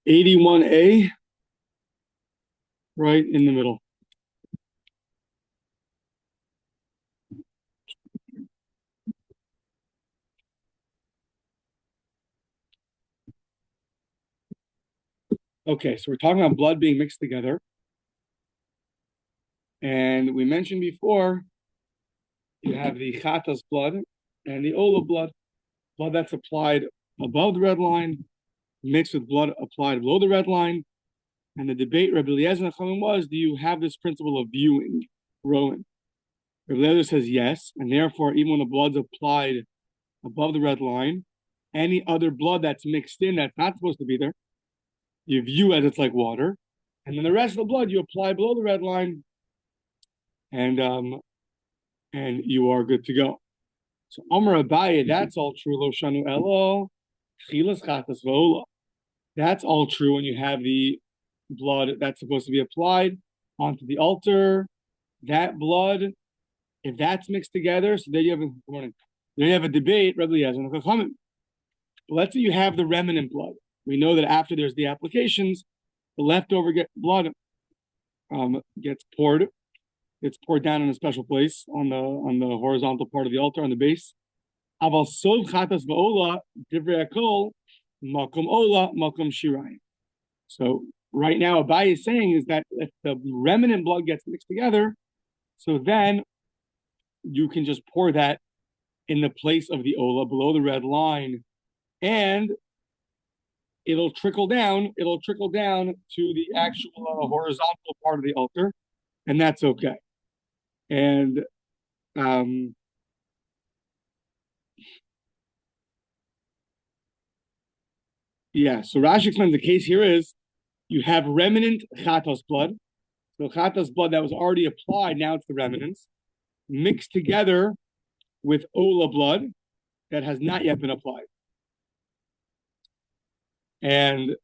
81A, right in the middle. Okay, so we're talking about blood being mixed together. And we mentioned before, you have the chatas blood and the ola blood. Blood that's applied above the red line, mixed with blood applied below the red line. And the debate, Rabbi Eliezer and Chachamim, was, do you have this principle of viewing, rowing? Rabbi Eliezer says yes, and therefore, even when the blood's applied above the red line, any other blood that's mixed in that's not supposed to be there, you view as it's like water, and then the rest of the blood you apply below the red line, and you are good to go. So Amar Abaye, that's all true. Lo shanu elo chilas chatas v'ola. That's all true when you have the blood that's supposed to be applied onto the altar. That blood, if that's mixed together, so there you have a debate, Rabbi Eliezer and Chachamim. But let's say you have the remnant blood. We know that after there's the applications, the leftover blood gets poured. It's poured down in a special place on the horizontal part of the altar, on the base. Aval sod chatas va'ola divrei hakol makom ola makom shirayim. So right now, Abaye is saying is that if the remnant blood gets mixed together, so then you can just pour that in the place of the ola below the red line, and it'll trickle down. It'll trickle down to the actual horizontal part of the altar, and that's okay. And yeah, so Rashi explains the case here is you have remnant chatos blood. So chatos blood that was already applied, now it's the remnants, mixed together with ola blood that has not yet been applied. And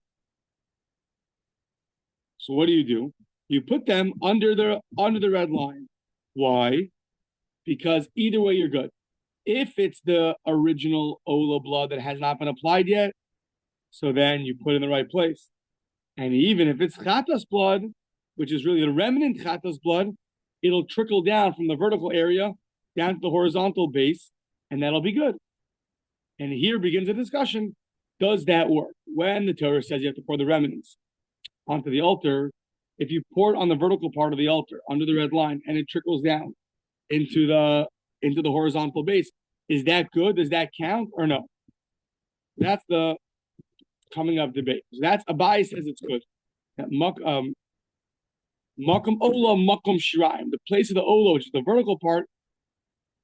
so what do? You put them under the red line. Why? Because either way you're good. If it's the original ola blood that has not been applied yet, so then you put it in the right place. And even if it's chatas blood, which is really the remnant chatas blood, it'll trickle down from the vertical area down to the horizontal base, and that'll be good. And here begins a discussion. Does that work? When the Torah says you have to pour the remnants onto the altar, if you pour it on the vertical part of the altar, under the red line, and it trickles down into the horizontal base, is that good? Does that count or no? That's the coming up debate. So that's Abaye says it's good. That makom ola makom shirayim, the place of the ola, which is the vertical part,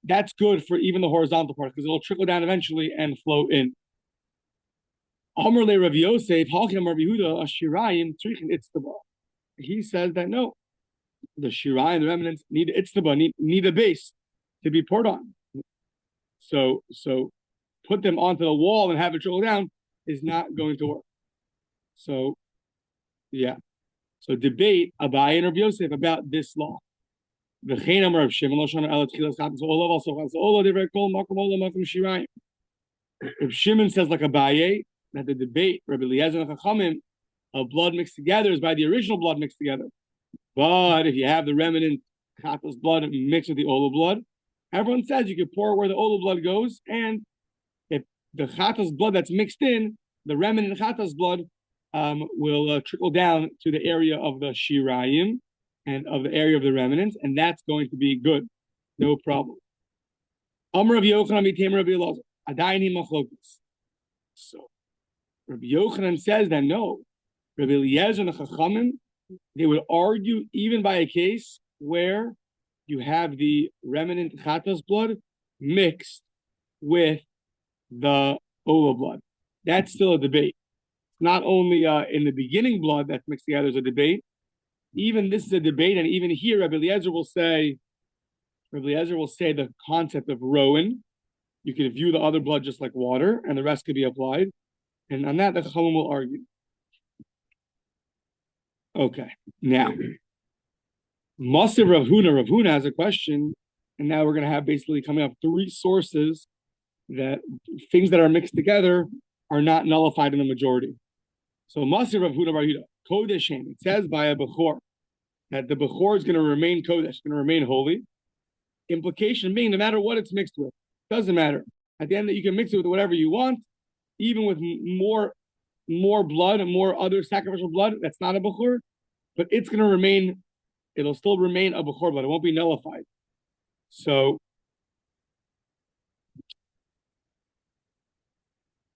that's good for even the horizontal part because it'll trickle down eventually and flow in. Amar le Rav Yosef, Halchem Rav Yehuda, Shirayim Trichin Itztaba. He says that no, the Shirayim, the remnants need Itztaba, need a base to be poured on. So put them onto the wall and have it trickle down is not going to work. So yeah. So debate Abaye and Rav Yosef about this law. V'chein Amar Rav Shimon Lo Shana Ela Tchilas Chatas Ola also Chatas Ola Divrei Kol Makom Ola Makom Shirayim. Rav Shimon says like Abaye that the debate Rabbi Eliezer and Chachamim of blood mixed together is by the original blood mixed together. But if you have the remnant chatas blood mixed with the ola blood, everyone says you can pour where the ola blood goes, and if the chatas blood that's mixed in, the remnant chatas blood will trickle down to the area of the shirayim and of the area of the remnants, and that's going to be good, no problem. Amar Rabbi Yochanan mitem Rabbi Elazar adayini machlokas. So Rabbi Yochanan says that no, Rabbi Eliezer and the Chachamim, they would argue even by a case where you have the remnant chatas blood mixed with the ola blood. That's still a debate. Not only in the beginning blood that's mixed together is a debate, even this is a debate, and even here Rabbi Eliezer will say the concept of rowan. You can view the other blood just like water, and the rest could be applied. And on that, the Chachamim will argue. Okay, now, Maser Rav Huna has a question, and now we're going to have basically coming up three sources that things that are mixed together are not nullified in the majority. So Masir Rav Huda Bar Yehuda, Kodeshem. It says by a Bechor that the Bechor is going to remain Kodesh, going to remain holy. Implication being, no matter what it's mixed with, doesn't matter. At the end, that you can mix it with whatever you want, even with more blood and more other sacrificial blood. That's not a Bechor, but it's going to remain. It'll still remain a Bechor blood. It won't be nullified. So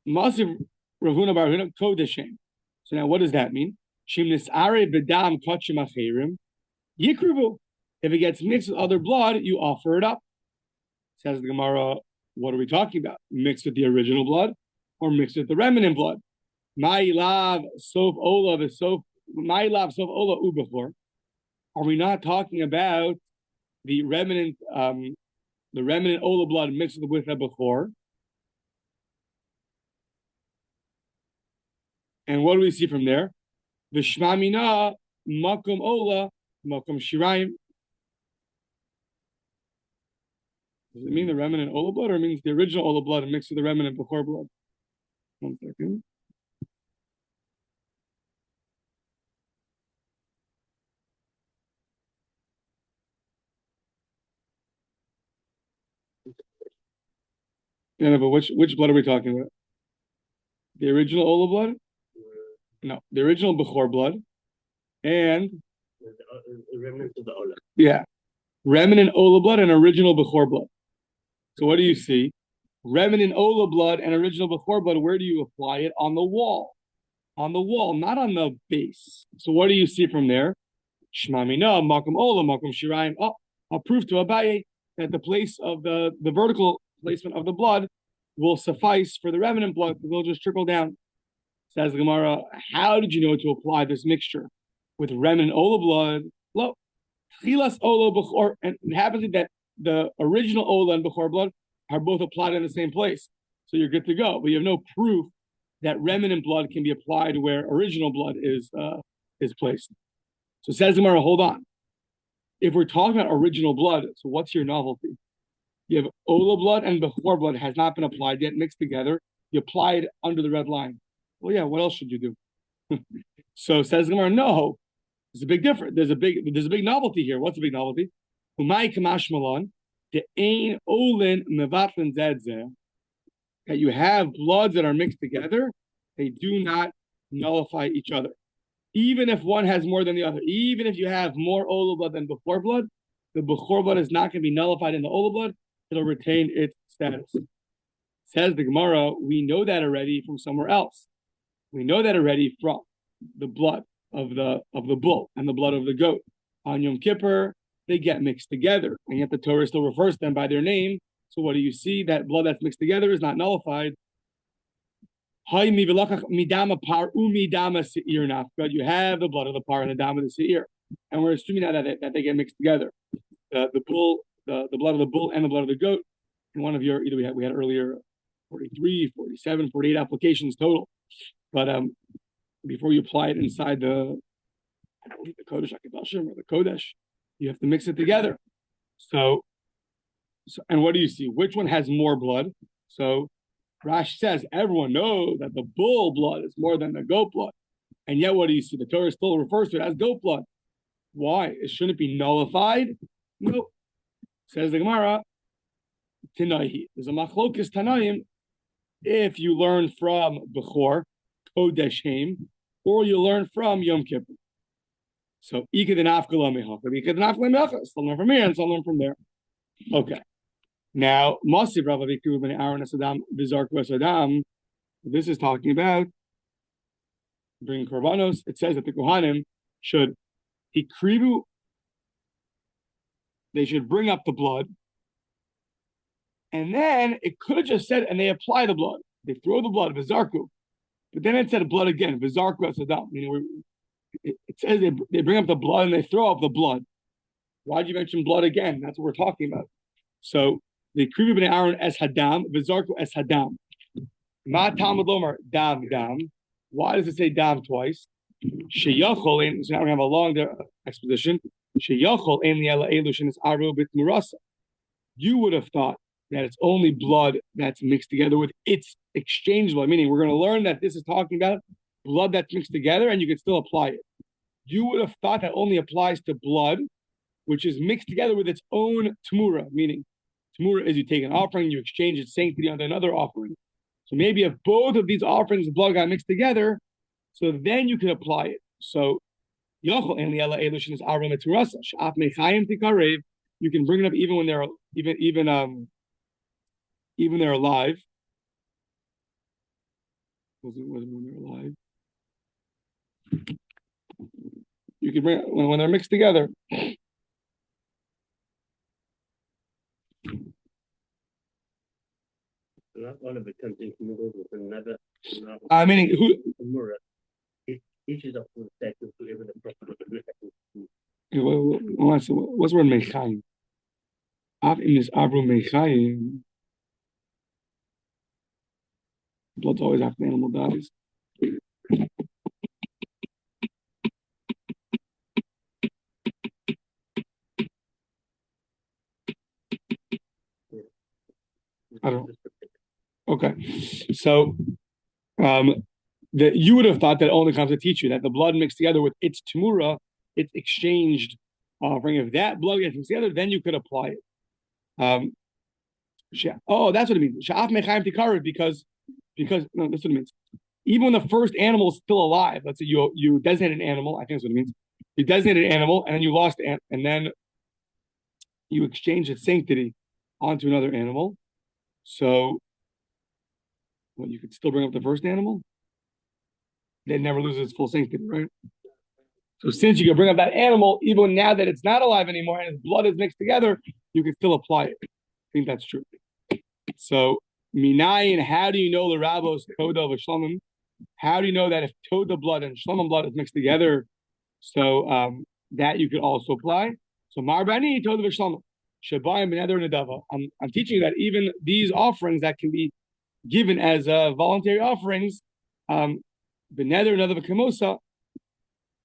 Masir Rav Huna Bar Huna Kodeshem. So now, what does that mean? Shimnis are bedam kachim acherim yikrubu. If it gets mixed with other blood, you offer it up. Says the Gemara, what are we talking about? Mixed with the original blood or mixed with the remnant blood? Ma'ilav sof ola v'sof ma'ilav sof ola ubechor. Are we not talking about the remnant ola blood mixed with a bechor? And what do we see from there? V'shma mina makom ola makom shirayim. Does it mean the remnant ola blood, or it means the original ola blood mixed with the remnant bechor blood? 1 second. Yeah, no, but which blood are we talking about? The original ola blood? No, the original bechor blood, and the remnant of the ola. Yeah, remnant ola blood and original bechor blood. So what do you see? Remnant ola blood and original bechor blood. Where do you apply it? On the wall. On the wall, not on the base. So what do you see from there? Shma mina makom ola makom shirayim. Oh, I'll prove to Abaye that the place of the vertical placement of the blood will suffice for the remnant blood. It will just trickle down. Says the Gemara, how did you know to apply this mixture with remnant ola blood? Lo, chilas ola bechor, and it happens that the original ola and bechor blood are both applied in the same place, so you're good to go. But you have no proof that remnant blood can be applied where original blood is placed. So says the Gemara, hold on. If we're talking about original blood, so what's your novelty? You have ola blood and bechor blood has not been applied yet, mixed together. You apply it under the red line. Well, yeah, what else should you do? So says Gemara, no, there's a big difference. There's a big novelty here. What's the big novelty? That you have bloods that are mixed together, they do not nullify each other. Even if one has more than the other, even if you have more ola blood than bechor blood, the bechor blood is not going to be nullified in the ola blood. It'll retain its status. Says the Gemara, we know that already from somewhere else. We know that already from the blood of the bull and the blood of the goat. On Yom Kippur, they get mixed together, and yet the Torah still refers to them by their name. So what do you see? That blood that's mixed together is not nullified. But you have the blood of the par and the dam of the seir, and we're assuming that they get mixed together. The bull, the blood of the bull and the blood of the goat. In one of your, either we had earlier 43, 47, 48 applications total. But before you apply it inside the Kodesh HaKodashim or the Kodesh, you have to mix it together. So and what do you see? Which one has more blood? So Rashi says everyone knows that the bull blood is more than the goat blood. And yet what do you see? The Torah still refers to it as goat blood. Why? It shouldn't be nullified? Nope. Says the Gemara, Tanahi. There's a machlokes Tanaim if you learn from Bechor, Kodeshem, or you learn from Yom Kippur. So, some learn from here and some learn from there. Okay. Now, Masiv Rav Aviku ben Aaron Asadam Vizarku Asadam. This is talking about bringing korbanos. It says that the Kohanim should hikribu. They should bring up the blood, and then it could have just said, and they apply the blood. They throw the blood, vizarku, but then it said blood again, vizarku asadam. Meaning, it says they bring up the blood and they throw up the blood. Why'd you mention blood again? That's what we're talking about. So the krivu b'nei Aaron es hadam, vizarku es hadam. Ma Talmud lomar dam dam. Why does it say dam twice? Sheyachol. So now we have a long exposition. Sheyachol ein li'ela elushin is aru bit murasa. You would have thought that it's only blood that's mixed together with its exchange blood. Meaning, we're going to learn that this is talking about blood that's mixed together, and you can still apply it. You would have thought that only applies to blood, which is mixed together with its own tamura, meaning tamura is you take an offering, you exchange its sanctity onto another offering. So maybe if both of these offerings of blood got mixed together, so then you could apply it. So you can bring it up even when they're even they're alive. Was it when they're alive? You can bring it when they're mixed together. Not all of it comes into with another. Meaning who? Each is a full second to even the proper. What's the word mechayim? Av in this avru mechayim. Blood's always after the animal dies. I don't know. Okay, so that you would have thought that only comes to teach you that the blood mixed together with its tamura, its exchanged offering. If that blood gets mixed together, then you could apply it. Oh, that's what it means. Sha'af mechaim tikarev, because no, that's what it means. Even when the first animal is still alive, let's say you designate an animal. I think that's what it means. You designate an animal, and then you lost it, and then you exchange its sanctity onto another animal. So, well, you could still bring up the first animal. It never loses its full sanctity, right? So since you can bring up that animal, even now that it's not alive anymore and its blood is mixed together, you can still apply it. I think that's true. So, minayin, how do you know the rabos toda of shlomim? How do you know that if toda blood and shlomim blood is mixed together, so that you could also apply? So marbani toda v'shlomim. I'm teaching you that even these offerings that can be given as voluntary offerings, b'neder another v'kamosa,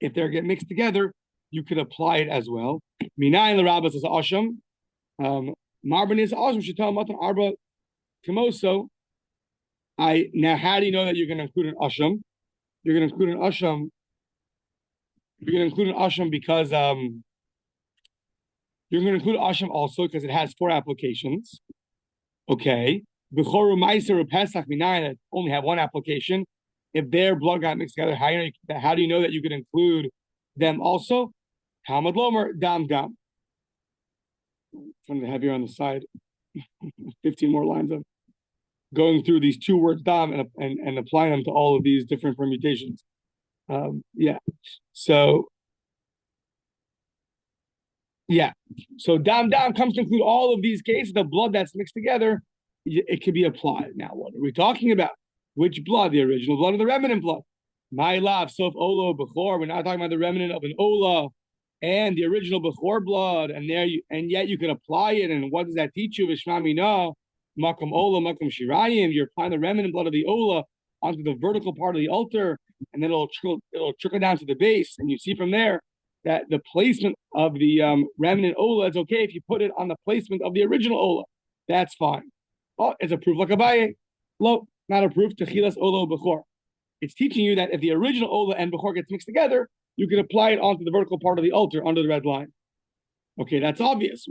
if they get mixed together, you could apply it as well. Minayin l'rabbas is asham. Marbani is asham. Shetal matan arba kamoso. Now, how do you know that you're going to include an asham? You're going to include an asham. You're going to include an asham because you're going to include asham also because it has 4 applications. Okay. B'choru ma'aser or pesach minayin that only have 1 application. If their blood got mixed together, how do you know that you could include them also? Talmud lomer dam dam. Something heavier on the side. 15 more lines of going through these 2 words dam and applying them to all of these different permutations. Yeah. So dam dam comes to include all of these cases. The blood that's mixed together, it can be applied. Now, what are we talking about? Which blood? The original blood or the remnant blood? My love, sof olo bechor. We're not talking about the remnant of an ola and the original bechor blood, and yet you can apply it. And what does that teach you? V'shmamina makom ola makom shirayim. You're applying the remnant blood of the ola onto the vertical part of the altar, and then it'll trickle down to the base. And you see from there that the placement of the remnant ola is okay if you put it on the placement of the original ola. That's fine. Oh, it's a proof like Abaye. Lo, not a proof. Techilas ola bechor. It's teaching you that if the original ola and bechor gets mixed together, you can apply it onto the vertical part of the altar under the red line. Okay, that's obvious.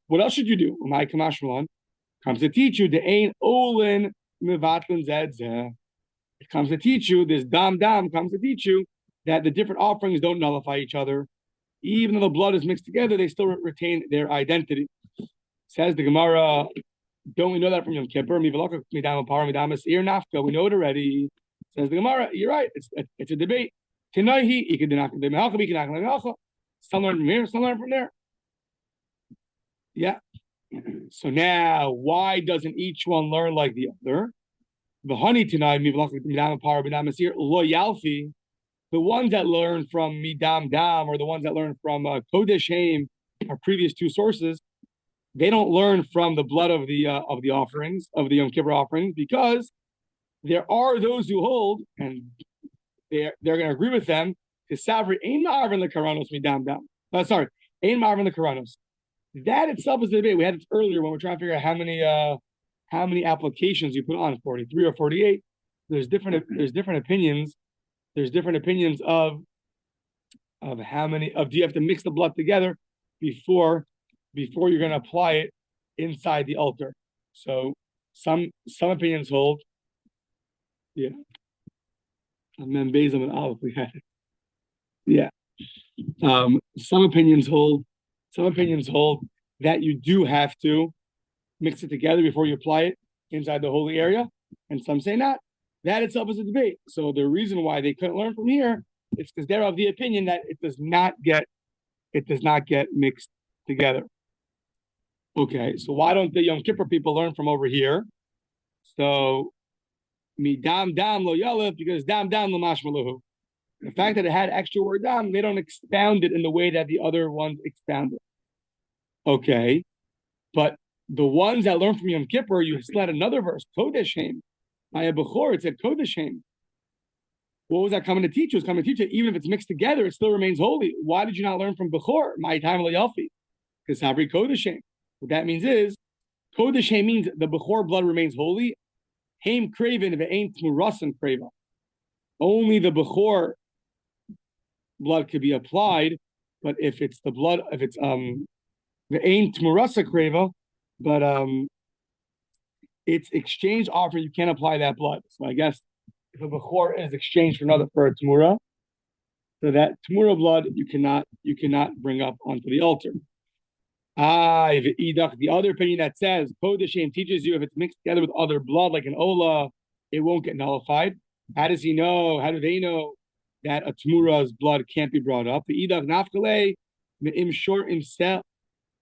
What else should you do? My kamashmalan comes to teach you the ain olin mivatlin zedzeh. It comes to teach you this dam comes to teach you that the different offerings don't nullify each other. Even though the blood is mixed together, they still retain their identity. Says the Gemara, don't we know that from Yom Kippur? We know it already. Says the Gemara, you're right. It's a debate. Some learn from here, some learn from there. Yeah. So now, why doesn't each one learn like the other? The ones that learn from Midam Dam or the ones that learn from Kodesh Haim, our previous 2 sources, they don't learn from the blood of the offerings, of the Yom Kippur offerings, because there are those who hold, and they're going to agree with them, to Savri Ein Ma'arvin the Karanos Midam Dam. Sorry, Ein Ma'arvin the Karanos. That itself is the debate. We had it earlier when we're trying to figure out how many applications you put on, 43 or 48. There's different opinions there's different opinions of how many do you have to mix the blood together before you're going to apply it inside the altar. So some opinions hold, yeah. And then Bezim and Aleph we had it. Yeah. Some opinions hold that you do have to mix it together before you apply it inside the holy area, and some say not. That itself is a debate. So the reason why they couldn't learn from here is because they're of the opinion that it does not get mixed together. Okay, so why don't the Yom Kippur people learn from over here? So mi dam lo yalef, because dam lo mashmaluhu. The fact that it had extra word dam, they don't expound it in the way that the other ones expound it. Okay, but the ones that learn from Yom Kippur, you still had another verse, Kodeshem. By a Bechor, it said Kodeshem. What was that coming to teach you? It was coming to teach you, even if it's mixed together, it still remains holy. Why did you not learn from Bechor? My time Yalfi. Because Sabri Kodeshem. What that means is, Kodeshem means the Bechor blood remains holy. Haim Craven, if it ain't Tmurasan Crava. Only the Bechor blood could be applied, but if it's the blood, if it's the ain't Tmurasa Crava, but it's exchange offer, you can't apply that blood. So I guess if a Bechor is exchanged for a Tmura, so that Tmura blood you cannot bring up onto the altar. The other opinion that says Kodeshem teaches you if it's mixed together with other blood, like an Ola, it won't get nullified. How does he know? How do they know that a Tmura's blood can't be brought up? The Idak Nafkale im short himself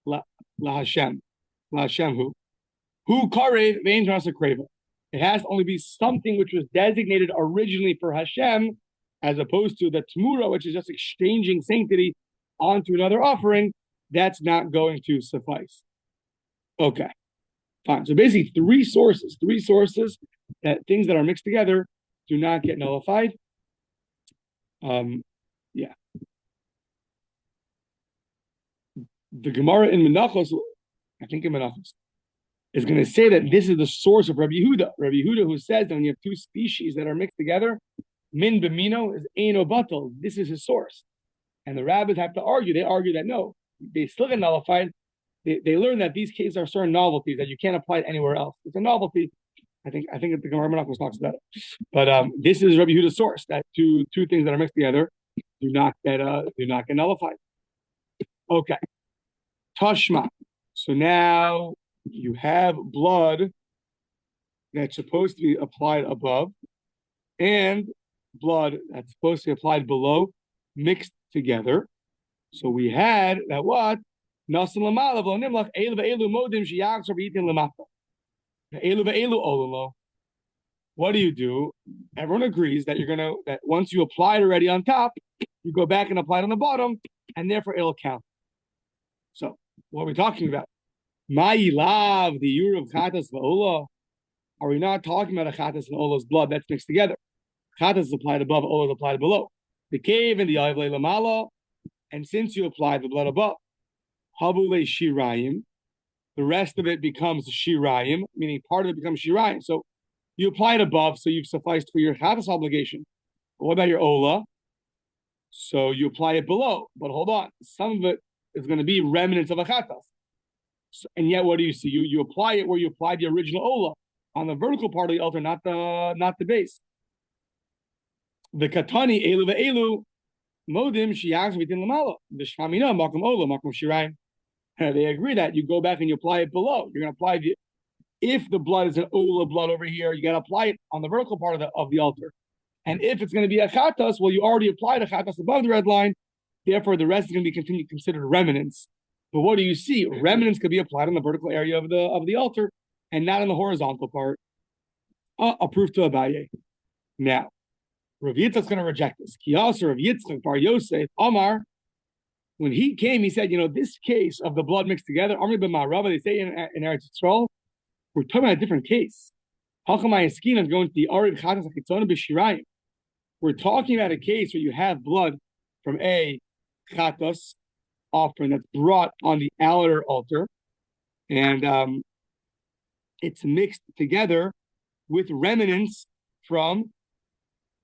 la Hashem who karev vein rasa kreva. It has to only be something which was designated originally for Hashem, as opposed to the Tmura, which is just exchanging sanctity onto another offering. That's not going to suffice. Okay, fine. So basically, three sources that things that are mixed together do not get nullified. Yeah. The Gemara in Menachos, I think in Menachos, is going to say that this is the source of Rabbi Yehuda. Rabbi Yehuda, who says that when you have two species that are mixed together, min b'mino is eino batal. This is his source. And the rabbis have to argue. They argue that no, they still get nullified. They learn that these cases are certain novelties that you can't apply it anywhere else. It's a novelty. I think the Gemara Menachos talks about it. But this is Rabbi Yehuda's source, that two things that are mixed together do not get nullified. Okay. Tashma. So now you have blood that's supposed to be applied above and blood that's supposed to be applied below mixed together. So we had that what? Nasan lamala v'lo nimlach elu ve'elu modim she'yachs or v'yitin lemata. Elu ve'elu ololo. What do? Everyone agrees that that once you apply it already on top, you go back and apply it on the bottom, and therefore it'll count. So what are we talking about? Ma'ilav, the yur of chatas v'ola. Are we not talking about a chatas and ola's blood that's mixed together? Chatas is applied above, ola is applied below. The cave and the ayvle lamala, and since you apply the blood above, habule shirayim, the rest of it becomes shirayim, meaning part of it becomes shirayim. So you apply it above, so you've sufficed for your chatas obligation. But what about your ola? So you apply it below, but hold on, some of it is going to be remnants of a chatas. So, and yet, what do you see? You apply it where you apply the original ola on the vertical part of the altar, not the base. The katani elu ve'elu modim shiyachs within lamala. The shkamina makom ola makom shirayim. They agree that you go back and you apply it below. You're going to apply if the blood is an ola blood over here, you got to apply it on the vertical part of the altar. And if it's going to be a chatas, well, you already applied a chatas above the red line. Therefore, the rest is going to be considered remnants. But what do you see? Remnants could be applied on the vertical area of the altar and not on the horizontal part. Approved to Abaye. Now, Rav Yitzchak's going to reject this. Kiyasa Rav Yitzchak bar Yosef Amar, when he came, he said, this case of the blood mixed together, Amri b'ma'arava, they say in Eretz Yisrael, we're talking about a different case. Halchamay Eskin is going to the Arid Chatas HaChitzon b'Shirayim. We're talking about a case where you have blood from a chatas offering that's brought on the outer altar, and it's mixed together with remnants from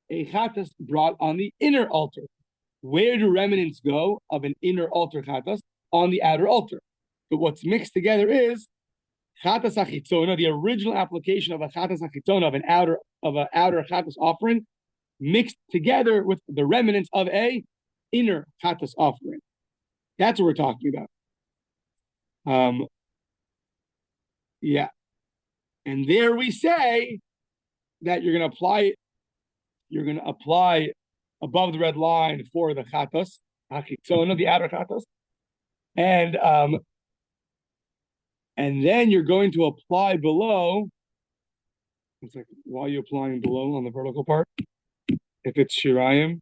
a chatas brought on the inner altar. Where do remnants go of an inner altar chatas? On the outer altar. But what's mixed together is chatas achitzona, the original application of a chatas achitzona, of an outer chatas offering, mixed together with the remnants of a inner chatas offering. That's what we're talking about. Yeah. And there we say that you're going to apply above the red line for the chatas, hachitzona, the outer chatas, and then you're going to apply below. It's like, why are you applying below on the vertical part? If it's shirayim.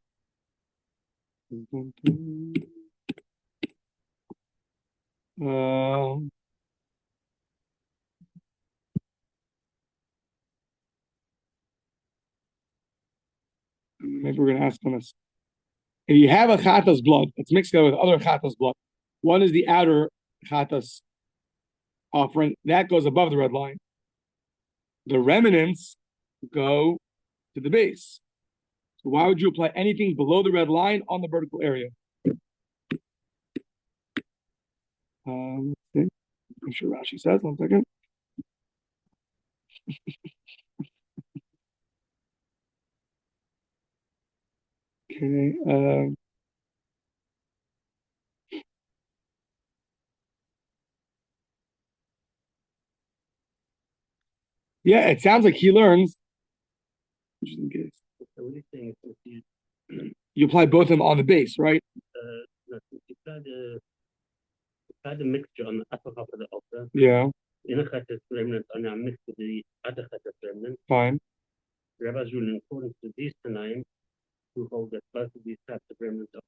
Maybe we're going to ask on this. If you have a chatas blood, it's mixed together with other chatas blood. One is the outer chatas offering. That goes above the red line. The remnants go to the base. So why would you apply anything below the red line on the vertical area? I'm sure Rashi says. 1 second. Okay. Yeah, it sounds like he learns. Interesting case. So what are you saying? You apply both of them on the base, right? No, you apply the mixture on the upper half of the altar. Yeah. Inner chatas remnants are now mixed with the other chatas remnants. Fine. Rabbis rule in accordance with these Tanaim, who hold that both of these types of remnants are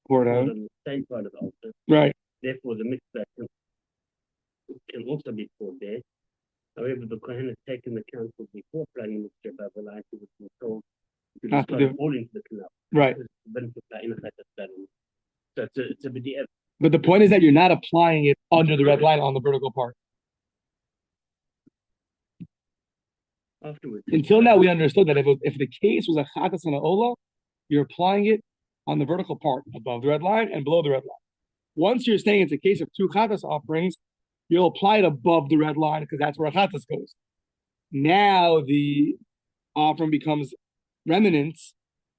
Poured poured out. on the same part of the altar. Right. Therefore, the mixture can also be poured there. However, the Kohen has taken the counsel before applying the mixture above the line, he was told to Not to discard do. all into the canal. Right. So it's a b'di'ev. But the point is that you're not applying it under the red line on the vertical part. Afterwards. Until now, we understood that if the case was a chatas and a ola, you're applying it on the vertical part, above the red line and below the red line. Once you're saying it's a case of two chatas offerings, you'll apply it above the red line because that's where a chatas goes. Now the offering becomes remnants,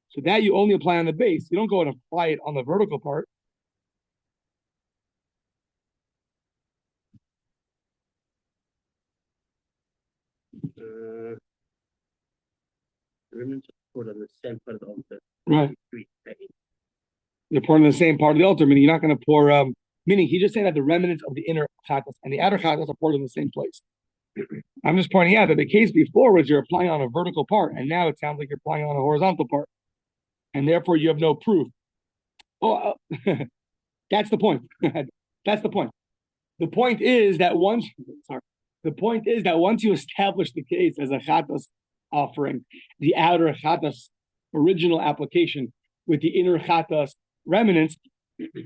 so that you only apply on the base. You don't go and apply it on the vertical part. The remnants are poured on the same part of the altar. Right. You're pouring on the same part of the altar, meaning you're not going to pour. Meaning he's just saying that the remnants of the inner chatas and the outer chatas are poured in the same place. I'm just pointing out that the case before was you're applying on a vertical part, and now it sounds like you're applying on a horizontal part, and therefore you have no proof. Oh, that's the point. That's the point. The point is that once you establish the case as a chatas offering, the outer chatas original application with the inner chatas remnants,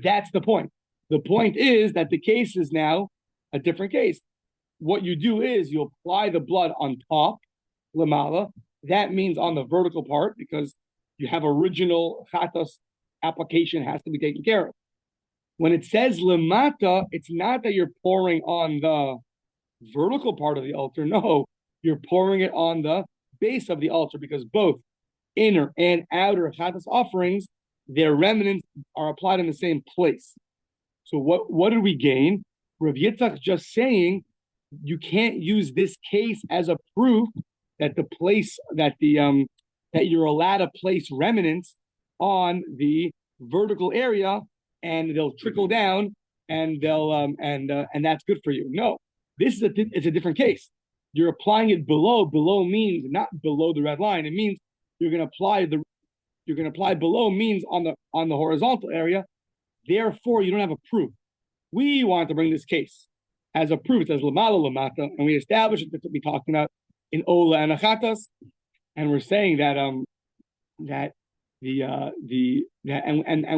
that's the point. The point is that the case is now a different case. What you do is you apply the blood on top, lamala. That means on the vertical part because you have original chatas application has to be taken care of. When it says lamata, it's not that you're pouring on the vertical part of the altar. No, you're pouring it on the base of the altar because both inner and outer chatas offerings, their remnants are applied in the same place. So what did we gain? Rav Yitzchak just saying you can't use this case as a proof that the place that you're allowed to place remnants on the vertical area and they'll trickle down and they'll and that's good for you. No, it's a different case. You're applying it below. Below means not below the red line. It means you're going to apply below means on the horizontal area. Therefore, you don't have a proof. We want to bring this case as a proof. It says lamala lamata, and we established it to be talking about in ola and achatas, and we're saying that we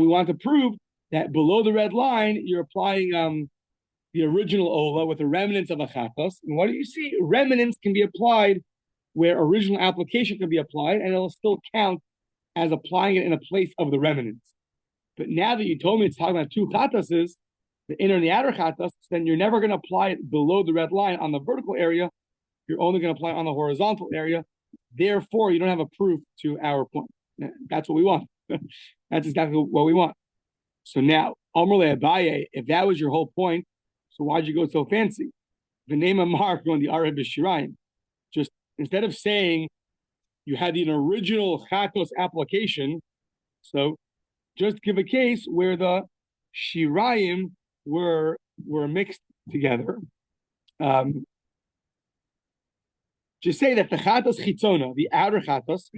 want to prove that below the red line you're applying the original ola with the remnants of achatas. And what do you see? Remnants can be applied where original application can be applied, and it'll still count as applying it in a place of the remnants. But now that you told me it's talking about two chatases, the inner and the outer chatas, then you're never going to apply it below the red line on the vertical area. You're only going to apply it on the horizontal area. Therefore, you don't have a proof to our point. That's what we want. That's exactly what we want. So now, Amrle Abaye, if that was your whole point, so why'd you go so fancy? The name of Mark on the Arab Shirayim. Just instead of saying you had an original chatos application, so just give a case where the Shirayim were mixed together. Just say that the chatos chitzona, the outer chatos,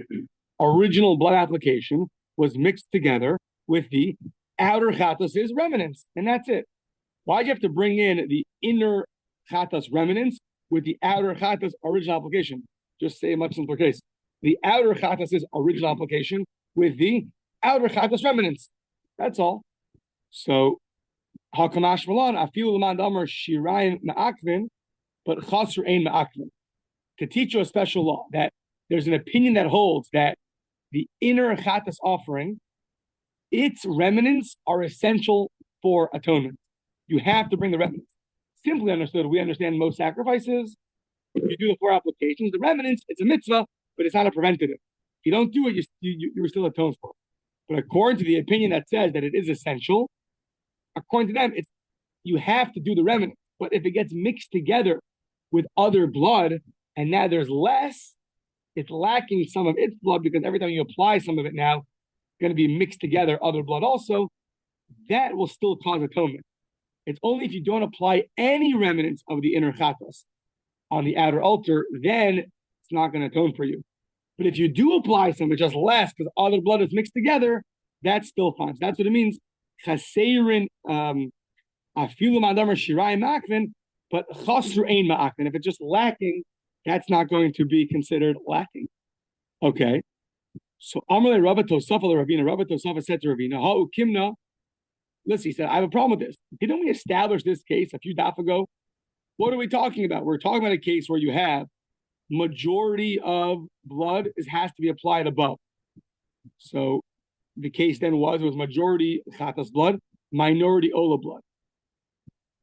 original blood application, was mixed together with the outer chatos' remnants, and that's it. Why'd you have to bring in the inner chatos remnants with the outer chatos original application? Just say a much simpler case. The outer chatos' original application with the outer chatos remnants. That's all. So, hakamash malan afilu l'man damar shirayim ma'akvin, but chasr ein ma'akvin. To teach you a special law, that there's an opinion that holds that the inner chatas offering, its remnants are essential for atonement. You have to bring the remnants. Simply understood, we understand most sacrifices. If you do the 4 applications, the remnants, it's a mitzvah, but it's not a preventative. If you don't do it, you're still atoned for. But according to the opinion that says that it is essential, according to them, you have to do the remnant. But if it gets mixed together with other blood, and now there's less, it's lacking some of its blood, because every time you apply some of it now, it's going to be mixed together, other blood also, that will still cause atonement. It's only if you don't apply any remnants of the inner chatas on the outer altar, then it's not going to atone for you. But if you do apply some, it's just less because other blood is mixed together, that's still fine. So that's what it means. Chaseirin afilu madamar shirai ma'akvin, but chasru ein ma'akvin. If it's just lacking, that's not going to be considered lacking. Okay. So Amalei Rabbi Tosafa Ravina, Rabbi Tosafa said to Ravina, Ha'u kimna. Listen, he said, I have a problem with this. Didn't we establish this case a few daf ago? What are we talking about? We're talking about a case where you have majority of blood has to be applied above. So the case then was majority chatas blood, minority ola blood.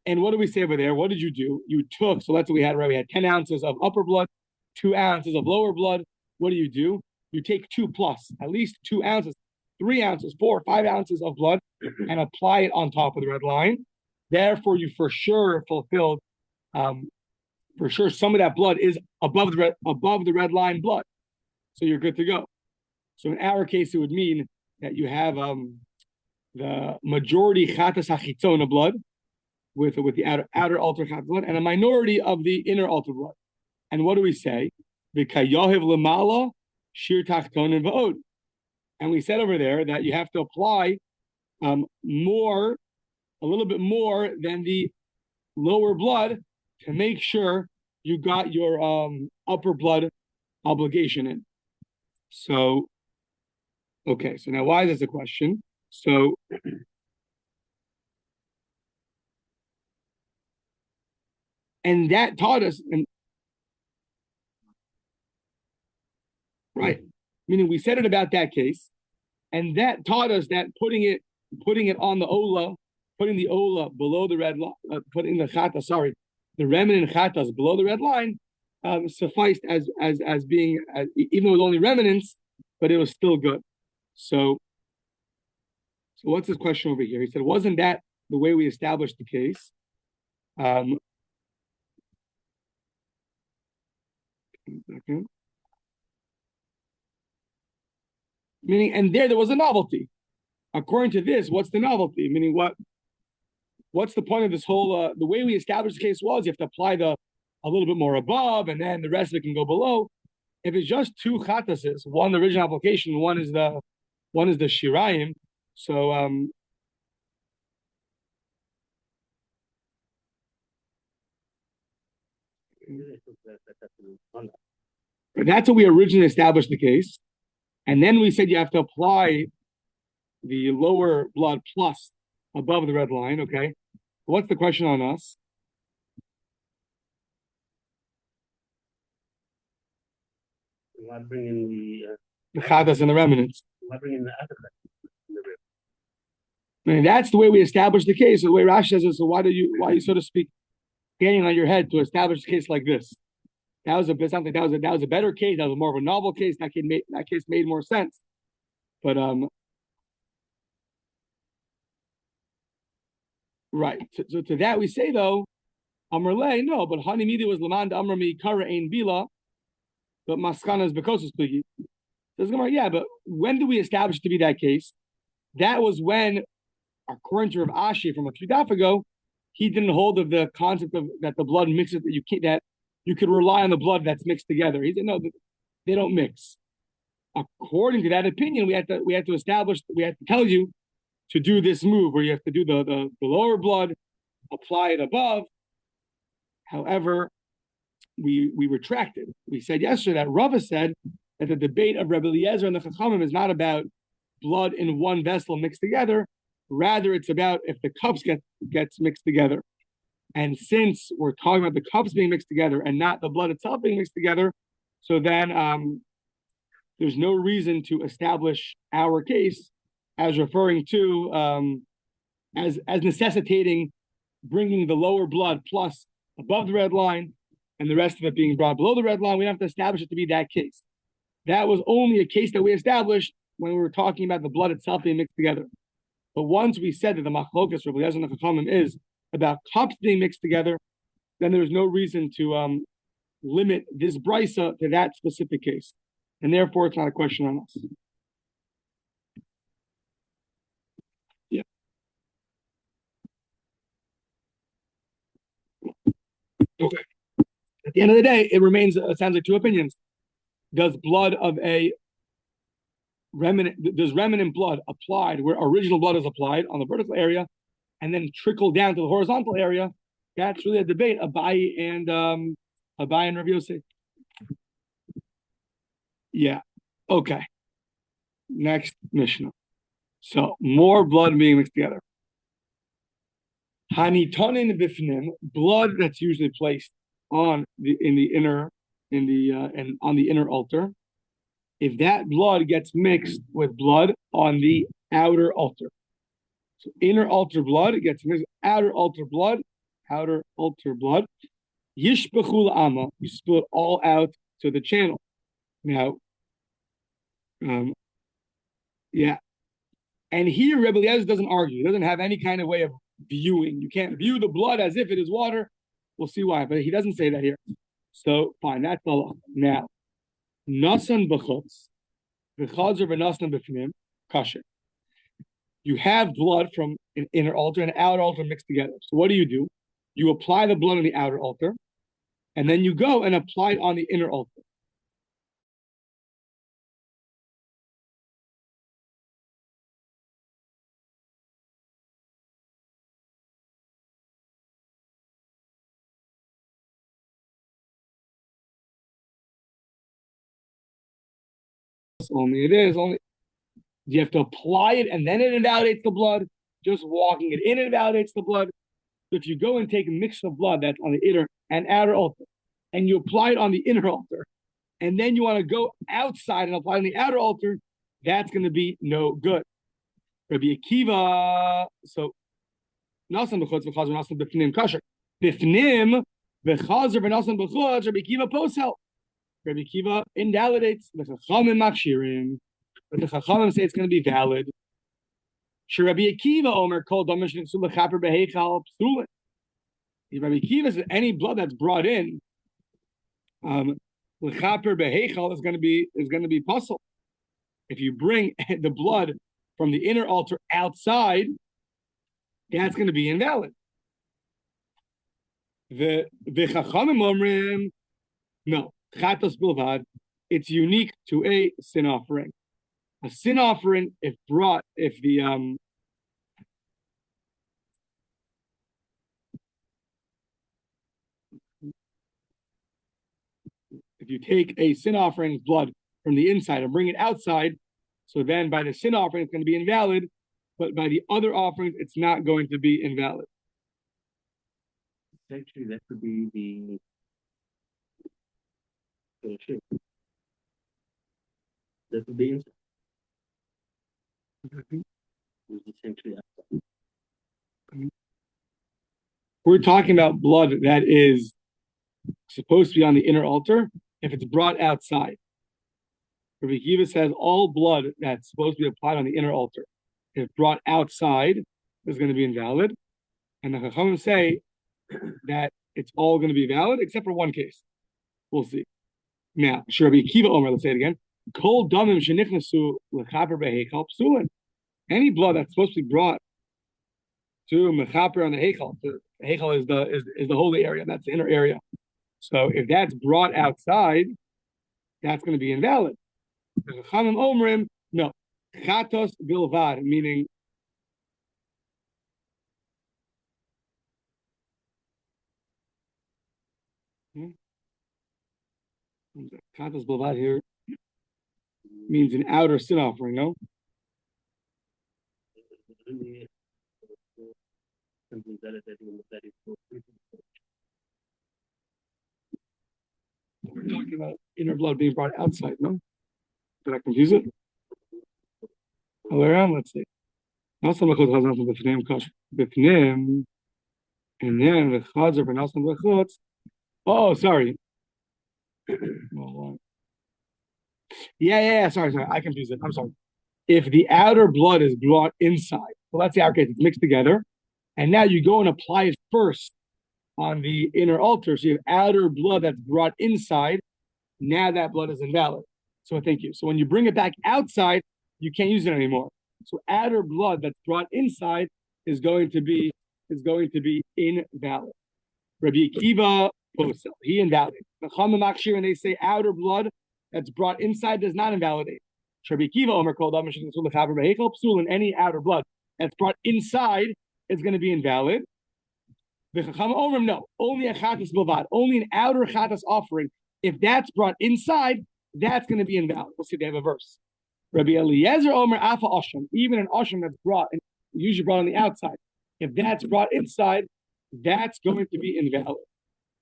And what did we say over there? What did you do? You took, so let's say we had 10 ounces of upper blood, 2 ounces of lower blood. What do? You take 2 plus, at least 2 ounces, 3 ounces, 4, 5 ounces of blood, and apply it on top of the red line. Therefore, you for sure fulfilled, for sure some of that blood is above the red line blood. So you're good to go. So in our case, it would mean that you have the majority chatas hachitzona blood with the outer altar chatas blood, and a minority of the inner altar blood. And what do we say? V'kayohev lemala shir tachtonin va'od. And we said over there that you have to apply a little bit more than the lower blood to make sure you got your upper blood obligation in. So, okay, so now why is this a question? So, and that taught us, right? Meaning we said it about that case, and that taught us that putting it on the ola, putting the ola below the red line, putting the chata, the remnant chatas below the red line, sufficed as being, even though it was only remnants, but it was still good. So what's his question over here? He said, wasn't that the way we established the case? Meaning, and there was a novelty. According to this, what's the novelty? Meaning, what's the point of this whole? The way we established the case was you have to apply a little bit more above, and then the rest of it can go below. If it's just 2 chatases, one the original application, one is the shirayim. So that's what we originally established the case. And then we said you have to apply the lower blood plus above the red line, okay? What's the question on us? Why bring in The chatas and the remnants. why bring in the other in the river? I mean, that's the way we establish the case. The way Rashi says it. So why you, so to speak, standing on your head to establish a case like this? That was a better case. That was more of a novel case. That case made more sense. But right. So to that we say though, Amrle, no, but Hanimidi was Lamand Amrami Kara Ein Bila, but Maskana is because of Spligi. Says Gemara, yeah, but when did we establish it to be that case? That was when, according to Rav Ashi from a few daf ago, he didn't hold of the concept of that the blood mixes, that you could rely on the blood that's mixed together. He said no, they don't mix. According to that opinion, we had to tell you to do this move where you have to do the lower blood, apply it above. However, we retracted. We said yesterday that Rava said that the debate of Rabbi Eliezer and the Chachamim is not about blood in one vessel mixed together. Rather, it's about if the cups gets mixed together. And since we're talking about the cups being mixed together and not the blood itself being mixed together, so then there's no reason to establish our case as referring to as necessitating bringing the lower blood plus above the red line and the rest of it being brought below the red line. We don't have to establish it to be that case. That was only a case that we established when we were talking about the blood itself being mixed together. But once we said that the machlokas Rabbi Eliezer and the Chachamim is about cups being mixed together, then there's no reason to limit this brisa to that specific case, and therefore it's not a question on us. Yeah. Okay. At the end of the day, it sounds like two opinions. Does remnant blood applied where original blood is applied on the vertical area and then trickle down to the horizontal area? That's really a debate. Abai and Rav Yosef. Yeah. Okay. Next Mishnah. So more blood being mixed together. Hanitonin bifnim, blood that's usually placed on the inner altar. If that blood gets mixed with blood on the outer altar, so inner altar blood gets mixed with outer altar blood. Yishbechul ama, you spill it all out to the channel. Now, yeah. And here, Rebbe Eliezer doesn't argue. He doesn't have any kind of way of viewing. You can't view the blood as if it is water. We'll see why, but he doesn't say that here. So, fine, that's all. Now, nasan b'chutz, v'chadzer v'nasan b'fnim, kasher. You have blood from an inner altar and an outer altar mixed together. So what do? You apply the blood on the outer altar, and then you go and apply it on the inner altar. You have to apply it and then it invalidates the blood. Just walking it in invalidates the blood. So if you go and take a mix of blood that's on the inner and outer altar, and you apply it on the inner altar, and then you want to go outside and apply it on the outer altar, that's going to be no good. Rabbi Akiva, so nasan b'chutz v'chazer nasan b'fnim kasher. B'fnim v'chazer v'nasan b'chutz, Rabbi Akiva posel. Rabbi Akiva invalidates the Chachamim makshirim, but the Chachamim say it's going to be valid. Rabbi Akiva Omer called Damashnik Sulachaper Behechal Psulin. Rabbi Akiva says any blood that's brought in, Lechaper Behechal is going to be puzzle. If you bring the blood from the inner altar outside, that's going to be invalid. The Chachamim Omrim, no, Chatos Bilvad, it's unique to a sin offering. A sin offering, if you take a sin offering's blood from the inside and bring it outside, so then by the sin offering it's going to be invalid, but by the other offerings it's not going to be invalid. Actually, that could be that would be inside. was essentially We're talking about blood that is supposed to be on the inner altar if it's brought outside. Rabbi Akiva says all blood that's supposed to be applied on the inner altar, if brought outside, is going to be invalid. And the Chachamim say that it's all going to be valid except for one case. We'll see. Now, Rabbi Akiva Omer, let's say it again. Kol damim shenichnasu lechaper beheichal psulin. Any blood that's supposed to be brought to mechaper on the heichal. The heichal is the holy area. That's the inner area. So if that's brought outside, that's going to be invalid. The Chachamim Omrim, no, chatos bilvad, meaning chatos bilvad here means an outer sin offering, no? We're talking about inner blood being brought outside, no? Did I confuse it? All the way around, let's see. And then the chazar for Nelson Bechutz. Oh, sorry. Yeah. Sorry. I confused it. I'm sorry. If the outer blood is brought inside, well, let's say our case, it's mixed together, and now you go and apply it first on the inner altar. So you have outer blood that's brought inside. Now that blood is invalid. So thank you. So when you bring it back outside, you can't use it anymore. So outer blood that's brought inside is going to be invalid. Rabbi Akiva posel, he invalidates. The Chachamim Makshir, and they say outer blood that's brought inside does not invalidate. Rabbi Akiva Omer called up and any outer blood that's brought inside is going to be invalid. The Chachamim Omer, no, only a chatas bilvad, only an outer chatas offering. If that's brought inside, that's going to be invalid. We'll see. They have a verse. Rabbi Eliezer Omer Afa Asham, even an Asham that's brought, usually brought on the outside, if that's brought inside, that's going to be invalid.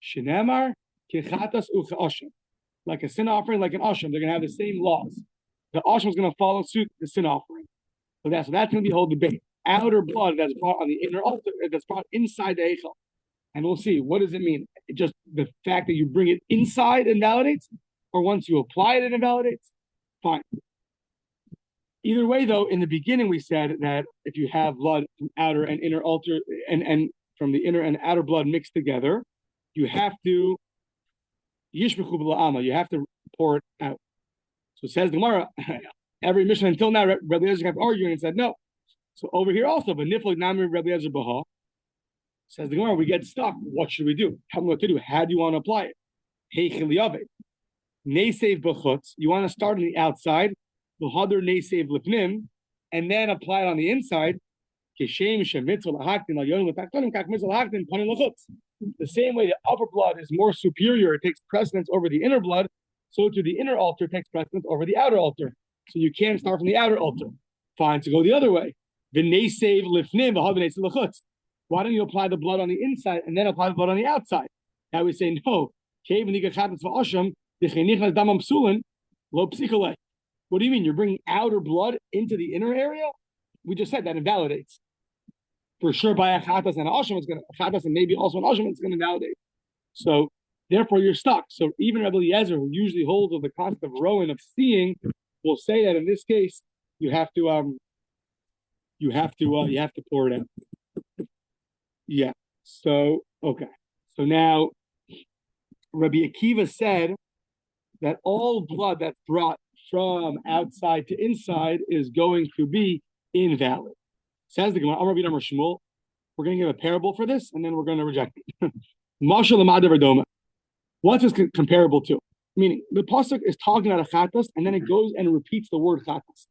Shenemar kechatas ucha Asham, like a sin offering, like an Asham, they're going to have the same laws. The Asham is going to follow suit the sin offering. So that's going to be the whole debate. Outer blood that's brought on the inner altar, that's brought inside the eichel. And we'll see, what does it mean? Just the fact that you bring it inside invalidates, or once you apply it, it invalidates? Fine. Either way, though, in the beginning we said that if you have blood from outer and inner altar, and from the inner and outer blood mixed together, you have to yishmechu b'la'ama, you have to pour it out. So it says the Gemara, every mission until now, Rabbi Eliezer kept arguing and said no. So over here also, but niflik nami Rabbi Eliezer baha, says the Gemara, we get stuck. What should we do? Tell me what to do. How do you want to apply it? Hey chiliyave, neisev b'chutz. You want to start on the outside, v'hader neisev lifnim, and then apply it on the inside. The same way the upper blood is more superior, it takes precedence over the inner blood, so to the inner altar takes precedence over the outer altar. So you can't start from the outer altar. Fine, to go the other way. Why don't you apply the blood on the inside and then apply the blood on the outside? Now we say no. What do you mean? You're bringing outer blood into the inner area? We just said that invalidates. For sure, by a chatas and a asham, it's going to chatas and maybe also an asham, it's going to invalidate. So therefore, you're stuck. So even Rabbi Eliezer, who usually holds of the concept of rowan, of seeing, will say that in this case you have to pour it out. Yeah. So okay. So now Rabbi Akiva said that all blood that's brought from outside to inside is going to be invalid. Says the Gemara, Amar Rabbi Shmuel, we're going to give a parable for this, and then we're going to reject it. What's this comparable to? Meaning, the pasuk is talking about a chatas, and then it goes and repeats the word chatas.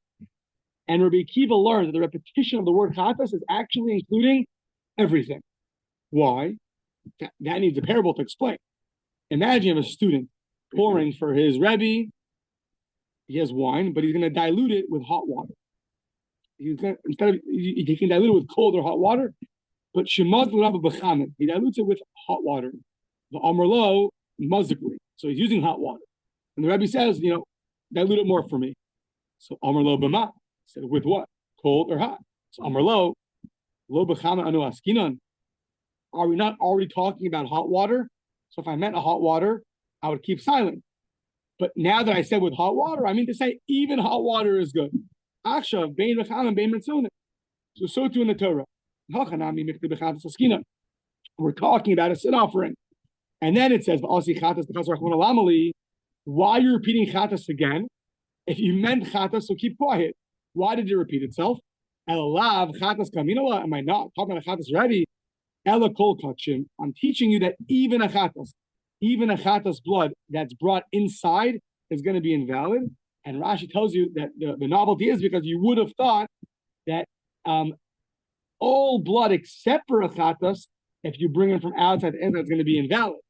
And Rabbi Akiva learned that the repetition of the word chatas is actually including everything. Why? That needs a parable to explain. Imagine you have a student pouring for his Rebbe. He has wine, but he's going to dilute it with hot water. He can dilute it with cold or hot water, but Shemad Rabbi B'chamin, he dilutes it with hot water. The Amarlo muzikri, so he's using hot water. And the Rebbe says, dilute it more for me. So Amarlo B'ma said, with what? cold or hot. So Amar lo b'chama anu askinan. Are we not already talking about hot water? So if I meant a hot water, I would keep silent. But now that I said with hot water, I mean to say even hot water is good. Akshav bein b'chama bein mitzuna. So too in the Torah. We're talking about a sin offering. And then it says, why are you repeating chatas again? If you meant chatas, so keep quiet. Why did it repeat itself? Am I not talking about chatas already? I'm teaching you that even a chatas blood that's brought inside is going to be invalid. And Rashi tells you that the novelty is because you would have thought that all blood except for a chatas, if you bring it from outside to inside, it's going to be invalid.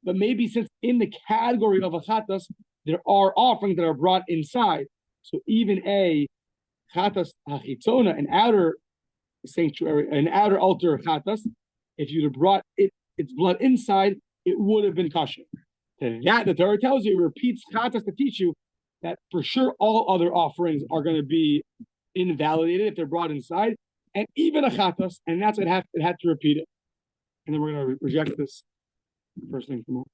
But maybe since in the category of a chatas, there are offerings that are brought inside. So even a chatas hachitzona, an outer sanctuary, an outer altar chatas, if you'd have brought its blood inside, it would have been kosher. And that the Torah tells you, it repeats chatas to teach you that for sure all other offerings are going to be invalidated if they're brought inside, and even a chatas, and that's what it had to repeat it. And then we're going to reject this first thing tomorrow.